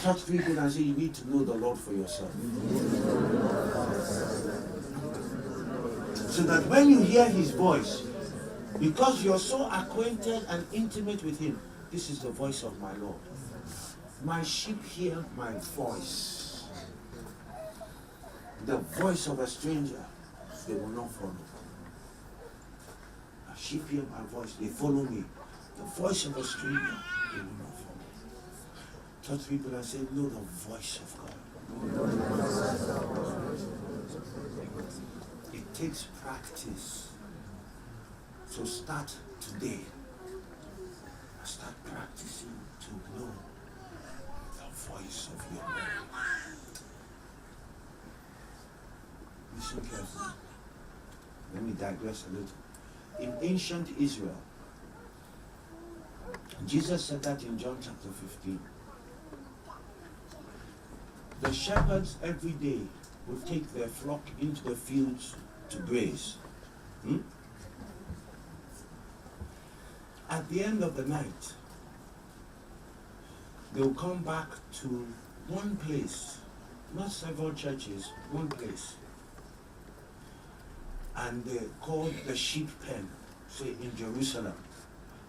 Touch people and say, you need to know the Lord for yourself. So that when you hear his voice, because you're so acquainted and intimate with him, this is the voice of my Lord. My sheep hear my voice. The voice of a stranger, they will not follow. My sheep hear my voice, they follow me. The voice of a stranger, they will not follow. Touch people and say, know the voice of God. It takes practice. So start today. Start practicing to know the voice of your Lord. Listen carefully. Let me digress a little. In ancient Israel, Jesus said that in John chapter 15. The shepherds every day would take their flock into the fields to graze. At the end of the night, they will come back to one place, not several churches, one place. And they called the sheep pen, say in Jerusalem.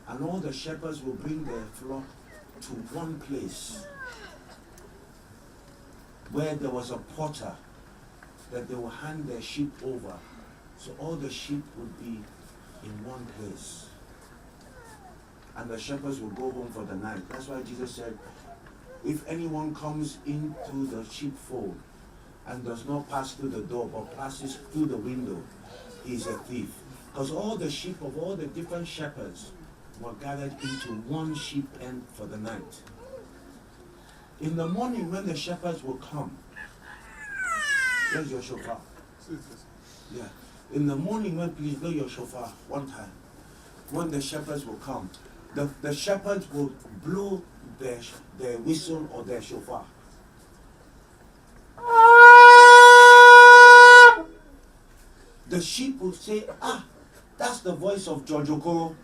And all the shepherds will bring their flock to one place where there was a potter that they will hand their sheep over. So all the sheep would be in one place. And the shepherds will go home for the night. That's why Jesus said, if anyone comes into the sheepfold and does not pass through the door but passes through the window, he is a thief. Because all the sheep of all the different shepherds were gathered into one sheep pen for the night. In the morning when the shepherds will come, where's your shofar? Yeah. In the morning when, please blow your shofar one time. When the shepherds will come, the shepherds will blow their whistle or their shofar. The sheep will say, that's the voice of George Okoro.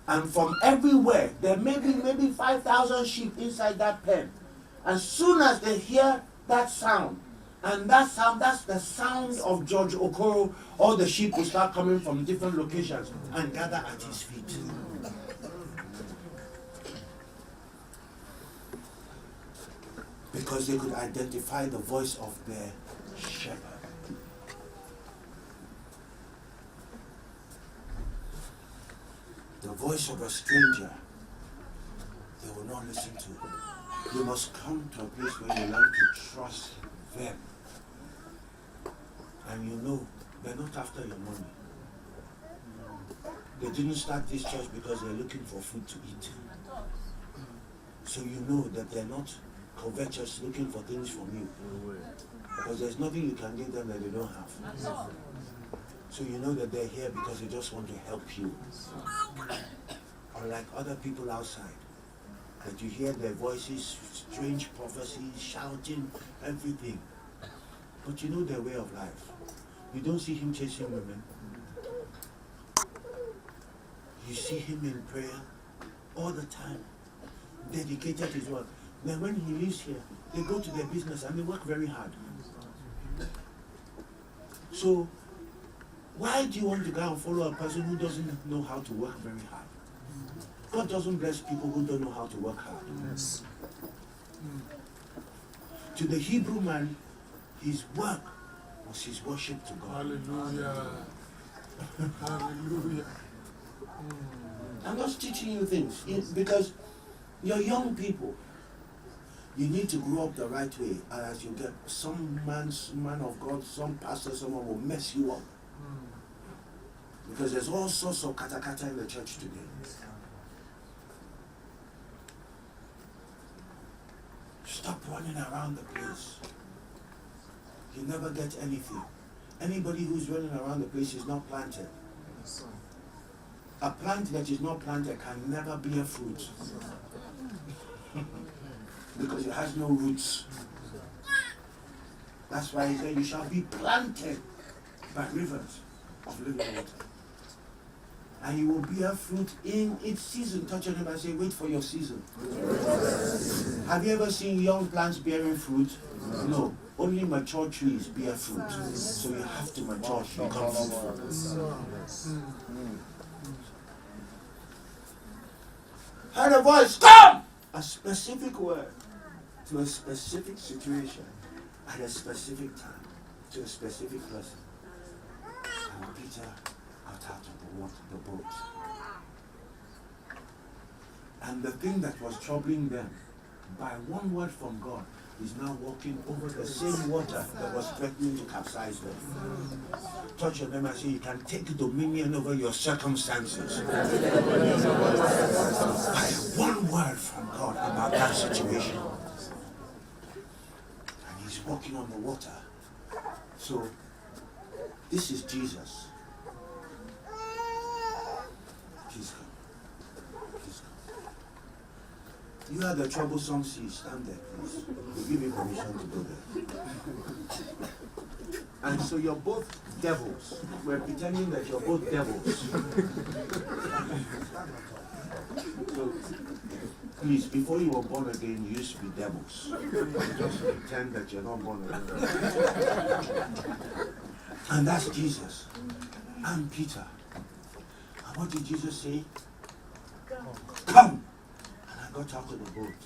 And from everywhere, there may be maybe 5,000 sheep inside that pen. As soon as they hear that sound, and that sound, that's the sound of George Okoro, all the sheep will start coming from different locations and gather at his feet. Because they could identify the voice of their shepherd. The voice of a stranger, they will not listen to. You must come to a place where you learn to trust them. And you know, they're not after your money. They didn't start this church because they're looking for food to eat. So you know that they're not covetous looking for things from you. Because there's nothing you can give them that they don't have. So you know that they're here because they just want to help you. Unlike other people outside, that you hear their voices, strange prophecies, shouting, everything. But you know their way of life. You don't see him chasing women. You see him in prayer all the time, dedicated to his work. Then when he leaves here, they go to their business and they work very hard. So, why do you want to go and follow a person who doesn't know how to work very hard? God doesn't bless people who don't know how to work hard. Yes. To the Hebrew man, his work was his worship to God. Hallelujah. Hallelujah. I'm just teaching you things because you're young people. You need to grow up the right way. And as you get some man of God, some pastor, someone will mess you up. Because there's all sorts of kata in the church today. Stop running around the place. You never get anything. Anybody who's running around the place is not planted. A plant that is not planted can never bear fruit. Because it has no roots. That's why he said you shall be planted by rivers of living water. and you will bear fruit in its season. Touch your neighbor and say, wait for your season. Have you ever seen young plants bearing fruit? No. Only mature trees bear fruit. So you have to mature to become fruitful. Heard a voice, come! A specific word to a specific situation at a specific time to a specific person. And Peter got out of the boat. And the thing that was troubling them, by one word from God, is now walking over the same water that was threatening to capsize them. Touch your neighbor and say, you can take dominion over your circumstances. By one word from God about that situation. And he's walking on the water. So, this is Jesus. Please come. Please come. You are the troublesome sea. Stand there, please. We give you permission to go there. And so you're both devils. We're pretending that you're both devils. So, please, before you were born again, you used to be devils. Just pretend that you're not born again. And that's Jesus. And Peter. And what did Jesus say? Come! And I got out of the boat.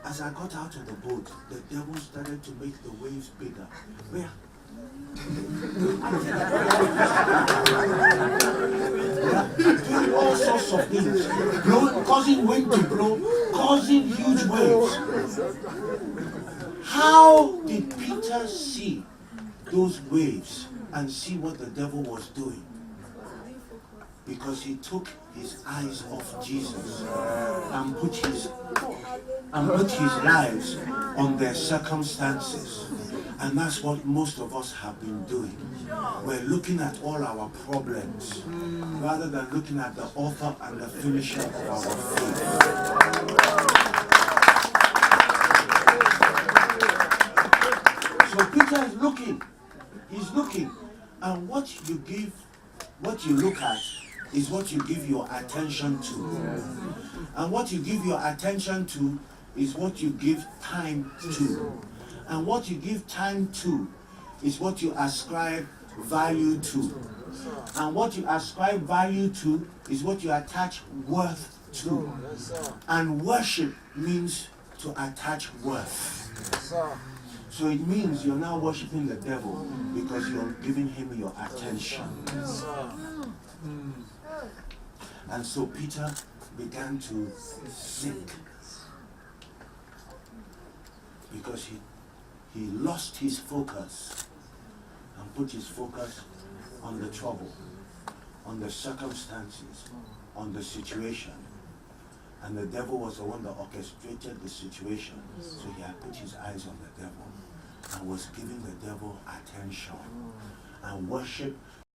As I got out of the boat, the devil started to make the waves bigger. Where? Doing all sorts of things. Causing wind to blow, causing huge waves. How did Peter see those waves and see what the devil was doing? Because he took his eyes off Jesus and put his lives on their circumstances. And that's what most of us have been doing. We're looking at all our problems rather than looking at the author and the finisher of our faith. So Peter is looking. He's looking. And what you look at is what you give your attention to. And what you give your attention to is what you give time to. And what you give time to is what you ascribe value to. And what you ascribe value to is what you attach worth to. And worship means to attach worth. So it means you're now worshiping the devil because you're giving him your attention. And so Peter began to sink because he lost his focus and put his focus on the trouble, on the circumstances, on the situation. And the devil was the one that orchestrated the situation. So he had put his eyes on the devil and was giving the devil attention. And worship